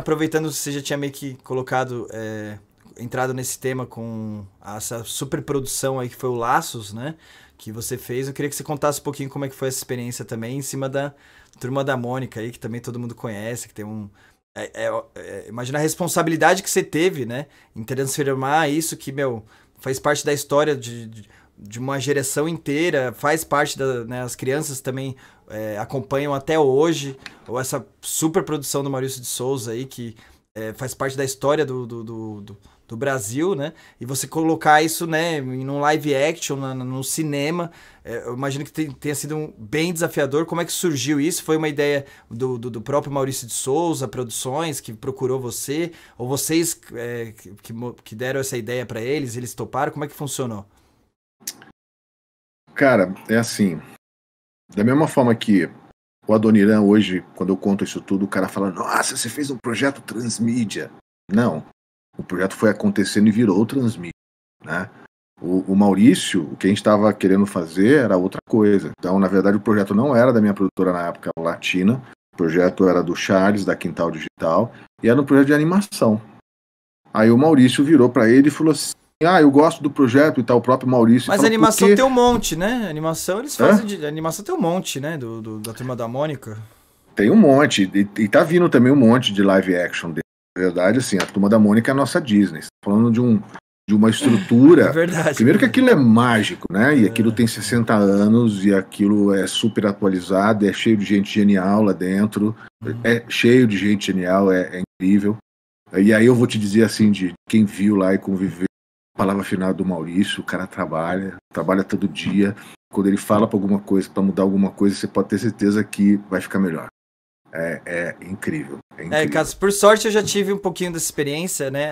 aproveitando, você já tinha meio que colocado, entrado nesse tema com essa super produção aí que foi o Laços, né? Que você fez. Eu queria que você contasse um pouquinho como é que foi essa experiência também em cima da Turma da Mônica aí, que também todo mundo conhece, que tem um... imagina a responsabilidade que você teve, né? Em transformar isso que, meu, faz parte da história de uma geração inteira, faz parte da, né, as crianças também acompanham até hoje, ou essa super produção do Maurício de Souza aí, que faz parte da história do Brasil, né? E você colocar isso, né, em um live action, no cinema, eu imagino que tenha sido bem desafiador. Como é que surgiu isso? Foi uma ideia do próprio Maurício de Souza, Produções, que procurou você? Ou vocês que deram essa ideia para eles, eles toparam? Como é que funcionou? Cara, é assim, da mesma forma que o Adoniran hoje, quando eu conto isso tudo, o cara fala, nossa, você fez um projeto transmídia. Não, o projeto foi acontecendo e virou transmídia, né? O Maurício, o que a gente estava querendo fazer era outra coisa. Então, na verdade, o projeto não era da minha produtora na época, Latina. O projeto era do Charles, da Quintal Digital, e era um projeto de animação. Aí o Maurício virou para ele e falou assim, eu gosto do projeto e tal, o próprio Maurício. Mas fala, a animação tem um monte, né? A animação eles fazem. A animação tem um monte, né? Da Turma da Mônica. Tem um monte, e tá vindo também um monte de live action dele. Na verdade, assim, a Turma da Mônica é a nossa Disney. Você tá falando de uma estrutura. É verdade. Primeiro que aquilo é mágico, né? E aquilo tem 60 anos, e aquilo é super atualizado, é cheio de gente genial lá dentro. É cheio de gente genial, é incrível. E aí eu vou te dizer assim, de quem viu lá e conviveu, a palavra final do Maurício, o cara trabalha todo dia. Quando ele fala para alguma coisa, para mudar alguma coisa, você pode ter certeza que vai ficar melhor. É incrível. Caso, por sorte eu já tive um pouquinho dessa experiência, né?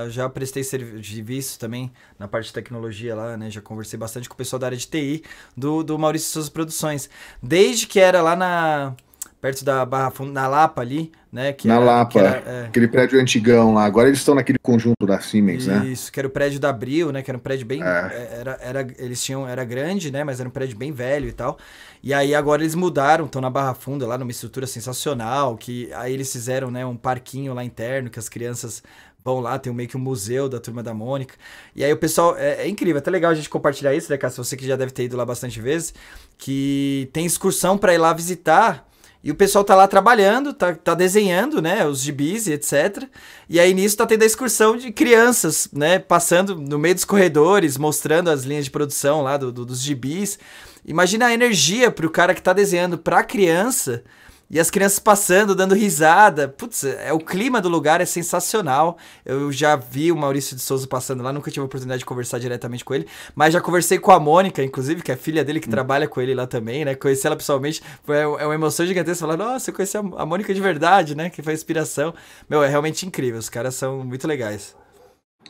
Já prestei serviço também na parte de tecnologia lá, né? Já conversei bastante com o pessoal da área de TI do Maurício Souza Produções. Desde que era lá perto da Barra Funda, na Lapa ali, né? Lapa, aquele prédio antigão lá. Agora eles estão naquele conjunto da Siemens, né? Isso, que era o prédio da Abril, né? Que era um prédio bem... Era grande, né? Mas era um prédio bem velho e tal. E aí agora eles mudaram, estão na Barra Funda, lá numa estrutura sensacional, que aí eles fizeram, né, um parquinho lá interno, que as crianças vão lá, tem meio que um museu da Turma da Mônica. E aí o pessoal... É incrível, é até legal a gente compartilhar isso, né, Cássio? Você que já deve ter ido lá bastante vezes, que tem excursão para ir lá visitar... E o pessoal tá lá trabalhando, tá desenhando, né, os gibis e etc. E aí nisso tá tendo a excursão de crianças, né, passando no meio dos corredores, mostrando as linhas de produção lá dos gibis. Imagina a energia pro cara que tá desenhando pra criança e as crianças passando, dando risada. Putz, o clima do lugar é sensacional. Eu já vi o Maurício de Souza passando lá, nunca tive a oportunidade de conversar diretamente com ele, mas já conversei com a Mônica, inclusive, que é a filha dele que trabalha com ele lá também, né? Conheci ela pessoalmente, é uma emoção gigantesca falar, nossa, eu conheci a Mônica de verdade, né? Que foi a inspiração. Meu, é realmente incrível, os caras são muito legais.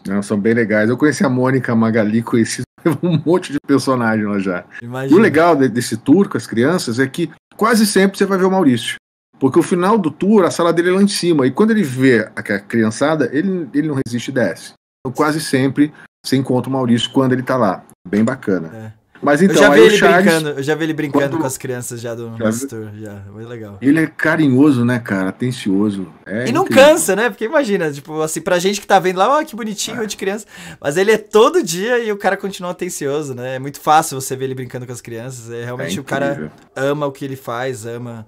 Não, são bem legais. Eu conheci a Mônica, a Magali, conheci um monte de personagem lá já. Imagina. E o legal desse tour com as crianças é que quase sempre você vai ver o Maurício. Porque o final do tour, a sala dele é lá em cima. E quando ele vê a criançada, ele não resiste e desce. Então quase sempre você encontra o Maurício quando ele tá lá. Bem bacana. Mas então, eu já vi ele brincando com as crianças já do tour. Muito legal. Ele é carinhoso, né, cara? Atencioso. E não cansa, né? Porque imagina, tipo, assim, pra gente que tá vendo lá, que bonitinho de criança. Mas ele é todo dia e o cara continua atencioso, né? É muito fácil você ver ele brincando com as crianças. Realmente o cara ama o que ele faz, ama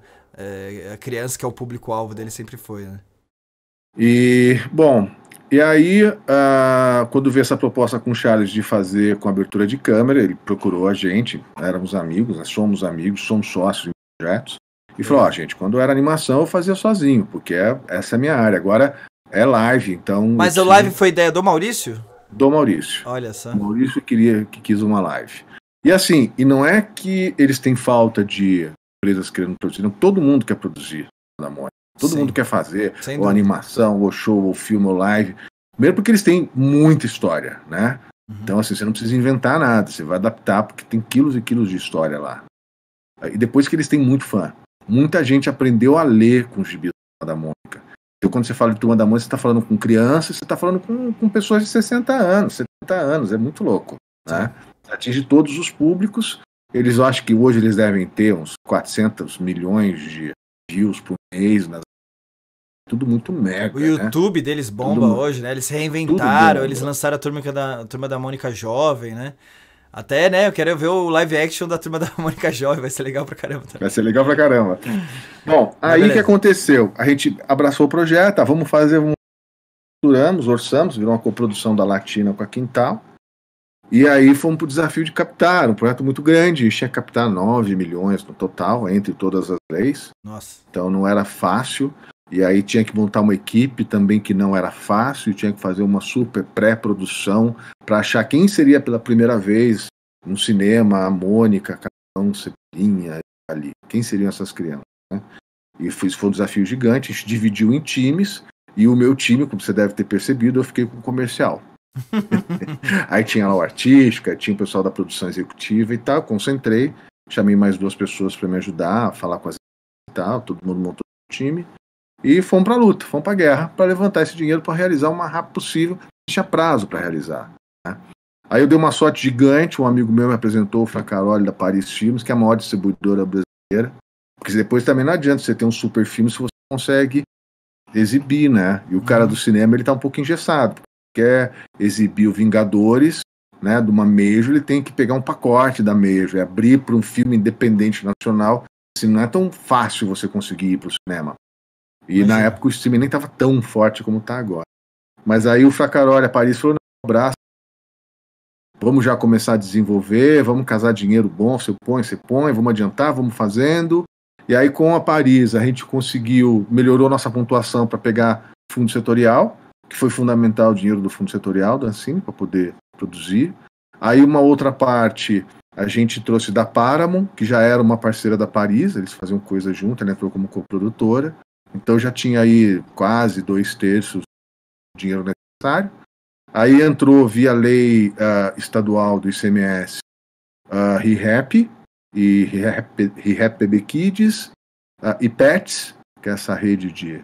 a criança, que é o público-alvo dele, sempre foi, né? E aí, quando veio essa proposta com o Charles de fazer com abertura de câmera, ele procurou a gente, éramos amigos, nós somos amigos, somos sócios em projetos, e falou, gente, quando era animação eu fazia sozinho, porque essa é a minha área, agora é live, então... Mas a live foi ideia do Maurício? Do Maurício. Olha só. O Maurício que quis uma live. E assim, e não é que eles têm falta de empresas querendo produzir, não, todo mundo quer produzir na Mônica. Todo mundo quer fazer, ou animação, ou show, ou filme, ou live. Primeiro porque eles têm muita história, né? Então, assim, você não precisa inventar nada, você vai adaptar, porque tem quilos e quilos de história lá. E depois que eles têm muito fã. Muita gente aprendeu a ler com os gibis da Mônica. Então, quando você fala de Turma da Mônica, você está falando com crianças, você está falando com pessoas de 60 anos, 70 anos, é muito louco, né? Atinge todos os públicos. Eu acho que hoje eles devem ter uns 400 milhões de views por mês nas tudo muito mega. O YouTube, né, deles bomba hoje, né? Eles se reinventaram, eles lançaram a Turma da Mônica Jovem, né? Até, né, eu quero ver o live action da Turma da Mônica Jovem, vai ser legal pra caramba também. Vai ser legal pra caramba. Bom, aí o que aconteceu? A gente abraçou o projeto, vamos fazer, orçamos, virou uma coprodução da Latina com a Quintal. E aí fomos pro desafio de captar, um projeto muito grande, a gente tinha que captar 9 milhões no total, entre todas as leis. Nossa. Então não era fácil, e aí tinha que montar uma equipe também que não era fácil, tinha que fazer uma super pré-produção para achar quem seria pela primeira vez no cinema, a Mônica, Capitão, Ceplinha, ali, quem seriam essas crianças, né? E foi um desafio gigante, a gente dividiu em times, e o meu time, como você deve ter percebido, eu fiquei com o comercial. Aí tinha lá o artística, tinha o pessoal da produção executiva e tal, concentrei, chamei mais 2 pessoas para me ajudar a falar com as e tal, todo mundo montou o time e fomos pra luta, fomos pra guerra para levantar esse dinheiro para realizar o mais rápido possível, tinha prazo para realizar, né? Aí eu dei uma sorte gigante, um amigo meu me apresentou, o Fracaroli da Paris Filmes, que é a maior distribuidora brasileira, porque depois também não adianta você ter um super filme se você consegue exibir, né? E o cara do cinema, ele tá um pouco engessado, quer exibir o Vingadores, né, de uma Major, ele tem que pegar um pacote da Major, abrir para um filme independente nacional, assim, não é tão fácil você conseguir ir para o cinema. E na época o streaming nem estava tão forte como está agora. Mas aí o Fracaroli, a Paris, falou, não, braço, vamos já começar a desenvolver, vamos casar dinheiro bom, você põe, vamos adiantar, vamos fazendo. E aí com a Paris a gente melhorou nossa pontuação para pegar fundo setorial, que foi fundamental o dinheiro do fundo setorial da Ancine para poder produzir. Aí uma outra parte a gente trouxe da Paramount, que já era uma parceira da Paris, eles faziam coisa junto, ela entrou como coprodutora, então já tinha aí quase 2/3 do dinheiro necessário. Aí entrou via lei estadual do ICMS ReHap e ReHap Baby Kids e Pets, que é essa rede de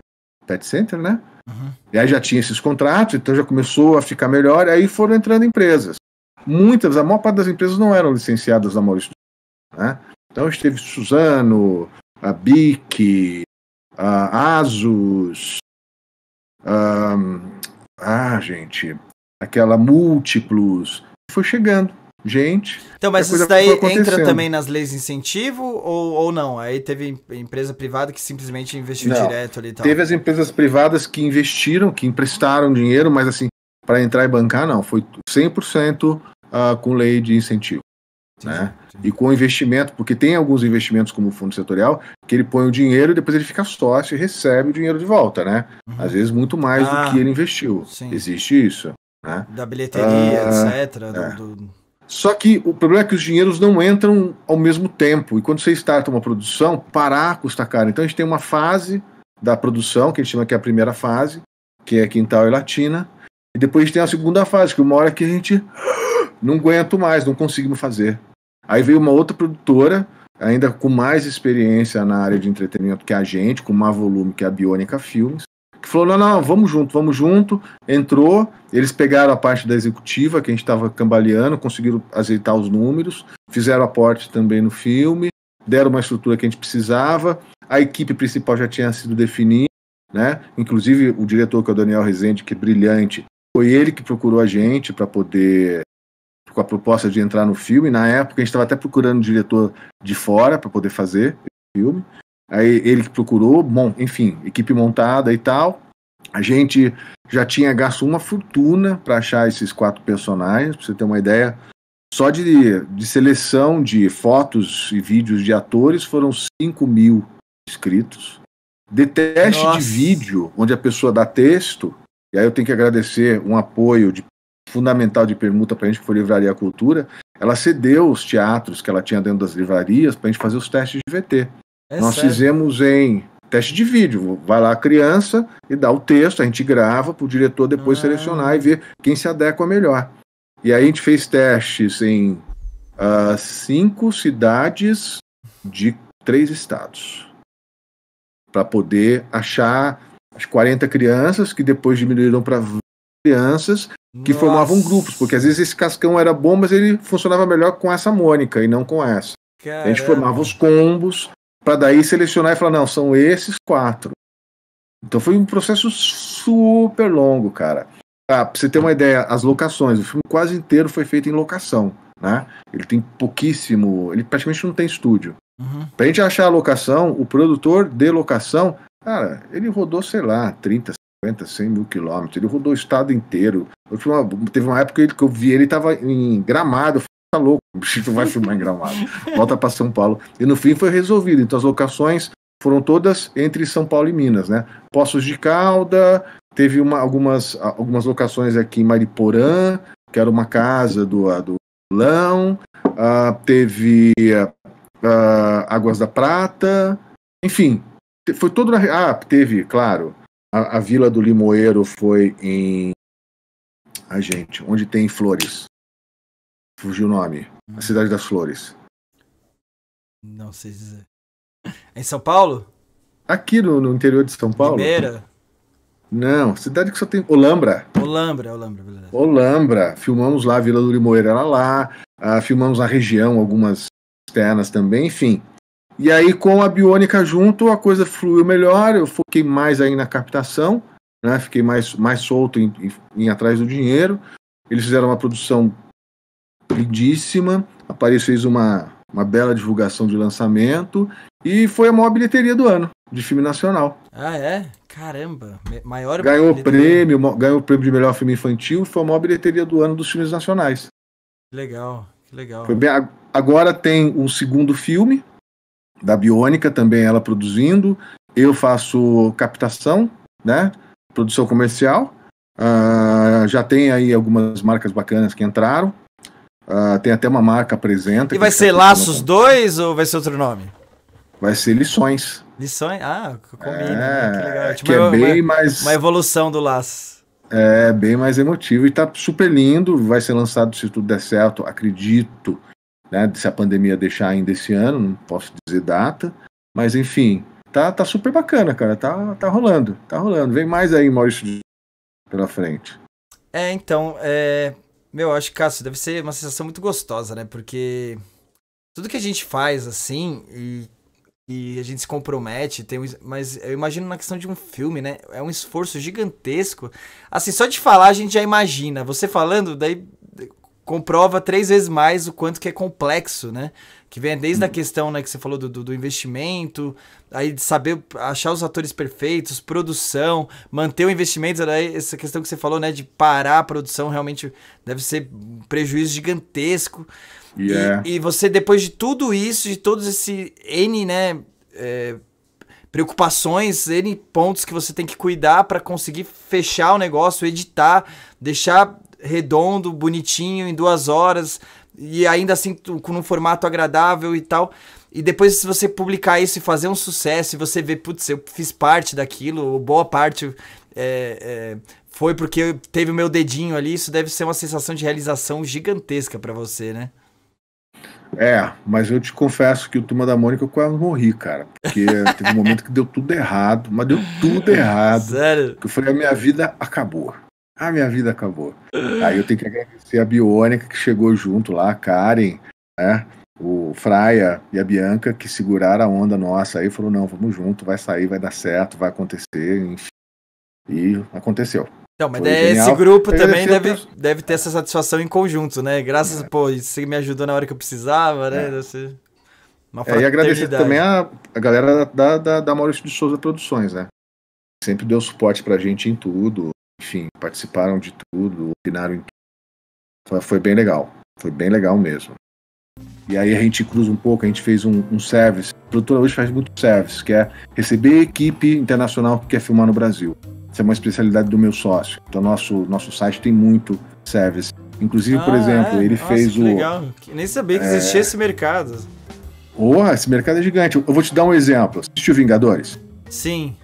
Pet Center, né? Uhum. E aí já tinha esses contratos, então já começou a ficar melhor, e aí foram entrando empresas. A maior parte das empresas não eram licenciadas da Maurício, né? Então a gente teve Suzano, a BIC, a Asus, gente, aquela Múltiplos, foi chegando. Gente. Então, mas isso daí entra também nas leis de incentivo ou não? Aí teve empresa privada que simplesmente investiu direto ali e tal. Teve as empresas privadas que investiram, que emprestaram dinheiro, mas assim, para entrar e bancar, não. Foi 100% com lei de incentivo. Entendi, né? Entendi. E com investimento, porque tem alguns investimentos como o fundo setorial, que ele põe o dinheiro e depois ele fica sócio e recebe o dinheiro de volta, né? Uhum. Às vezes muito mais do que ele investiu. Sim. Existe isso, né? Da bilheteria, etc. Só que o problema é que os dinheiros não entram ao mesmo tempo. E quando você starta uma produção, parar custa caro. Então a gente tem uma fase da produção, que a gente chama que é a primeira fase, que é Quintal e Latina. E depois a gente tem a segunda fase, que uma hora que a gente não aguento mais, não conseguimos fazer. Aí veio uma outra produtora, ainda com mais experiência na área de entretenimento que a gente, com mais volume, que é a Biônica Filmes, que falou, não, vamos junto, entrou, eles pegaram a parte da executiva, que a gente estava cambaleando, conseguiram azeitar os números, fizeram aporte também no filme, deram uma estrutura que a gente precisava, a equipe principal já tinha sido definida, né? Inclusive o diretor, que é o Daniel Rezende, que é brilhante, foi ele que procurou a gente para poder, com a proposta de entrar no filme. Na época a gente estava até procurando um diretor de fora para poder fazer o filme. Aí ele que procurou, bom, enfim, equipe montada e tal. A gente já tinha gasto uma fortuna para achar esses 4 personagens, para você ter uma ideia. Só de seleção de fotos e vídeos de atores foram 5.000 inscritos. De teste de vídeo, onde a pessoa dá texto, e aí eu tenho que agradecer um apoio fundamental de permuta para a gente, que foi a Livraria Cultura. Ela cedeu os teatros que ela tinha dentro das livrarias para a gente fazer os testes de VT. Nós fizemos em teste de vídeo. Vai lá a criança e dá o texto, a gente grava para o diretor depois selecionar e ver quem se adequa melhor. E aí a gente fez testes em 5 cidades de 3 estados. Para poder achar as 40 crianças, que depois diminuíram para crianças, que formavam grupos, porque às vezes esse Cascão era bom, mas ele funcionava melhor com essa Mônica e não com essa. Caramba. A gente formava os combos, para daí selecionar e falar, não, são esses 4. Então foi um processo super longo, cara. Pra você ter uma ideia, as locações, o filme quase inteiro foi feito em locação, né? Ele tem pouquíssimo, ele praticamente não tem estúdio. Pra gente achar a locação, o produtor de locação, cara, ele rodou, sei lá, 30, 50, 100 mil quilômetros, ele rodou o estado inteiro. Teve uma época que eu vi, ele tava em Gramado, eu falei, tá louco, o bicho vai filmar em Gramado, volta pra São Paulo. E no fim foi resolvido, então as locações foram todas entre São Paulo e Minas, né? Poços de Calda, teve algumas locações aqui em Mariporã, que era uma casa do Lão, teve Águas da Prata, enfim, foi todo teve, claro, a Vila do Limoeiro foi em onde tem flores, fugiu o nome, a Cidade das Flores. Não sei dizer. Em São Paulo? Aqui no interior de São Paulo. Limeira? Não, cidade que só tem... Olambra, beleza. Olambra, filmamos lá, a Vila do Limoeiro era lá, filmamos na região, algumas externas também, enfim. E aí com a Biônica junto, a coisa fluiu melhor, eu foquei mais aí na captação, né? Fiquei mais solto em ir atrás do dinheiro. Eles fizeram uma produção lindíssima, a Paris fez uma bela divulgação de lançamento e foi a maior bilheteria do ano de filme nacional. Ah, é? Caramba, ganhou o prêmio de melhor filme infantil, foi a maior bilheteria do ano dos filmes nacionais. Que legal. Foi bem, agora tem um segundo filme da Biônica, também ela produzindo, eu faço captação, né, produção comercial, já tem aí algumas marcas bacanas que entraram, tem até uma marca apresenta. E vai ser Laços 2 ou vai ser outro nome? Vai ser Lições. Lições? Combina, né? Que legal. Tipo, é bem mais... Uma evolução do Laços. É, bem mais emotivo e tá super lindo, vai ser lançado, se tudo der certo, acredito, né, se a pandemia deixar ainda esse ano, não posso dizer data, mas enfim, tá super bacana, cara, tá rolando, vem mais aí, Maurício, pela frente. Então, acho que, Cássio, deve ser uma sensação muito gostosa, né, porque tudo que a gente faz, assim, e a gente se compromete, mas eu imagino na questão de um filme, né? É um esforço gigantesco. Assim, só de falar a gente já imagina. Você falando, daí comprova 3 vezes mais o quanto que é complexo, né? Que vem desde a questão, né, que você falou do investimento, aí de saber achar os atores perfeitos, produção, manter o investimento, daí essa questão que você falou, né, de parar a produção realmente deve ser um prejuízo gigantesco. Yeah. E você, depois de tudo isso, de todos esse N, né, preocupações, N pontos que você tem que cuidar para conseguir fechar o negócio, editar, deixar redondo, bonitinho, em 2 horas, e ainda assim com um formato agradável e tal. E depois, se você publicar isso e fazer um sucesso, e você vê, putz, eu fiz parte daquilo, boa parte foi porque teve o meu dedinho ali, isso deve ser uma sensação de realização gigantesca para você, né? Mas eu te confesso que o Turma da Mônica eu quase morri, cara. Porque teve um momento que deu tudo errado, mas deu tudo errado. Sério? Que eu falei, a minha vida acabou. Aí eu tenho que agradecer a Biônica que chegou junto lá, a Karen, né? O Fraia e a Bianca que seguraram a onda nossa aí, falou, não, vamos junto, vai sair, vai dar certo, vai acontecer, enfim. E aconteceu. Não, mas esse grupo também deve ter essa satisfação em conjunto, né? Graças, você me ajudou na hora que eu precisava, né? Deve ser uma e agradecer também a galera da Maurício de Souza Produções, né? Sempre deu suporte pra gente em tudo, enfim, participaram de tudo, opinaram em tudo. Foi bem legal mesmo. E aí a gente cruza um pouco, a gente fez um service, a produtora hoje faz muito service, que é receber equipe internacional que quer filmar no Brasil. Isso é uma especialidade do meu sócio. Então, nosso site tem muito service. Inclusive, por exemplo, ele fez o... legal. Nem sabia que existia esse mercado. Esse mercado é gigante. Eu vou te dar um exemplo. Assistiu Vingadores? Sim.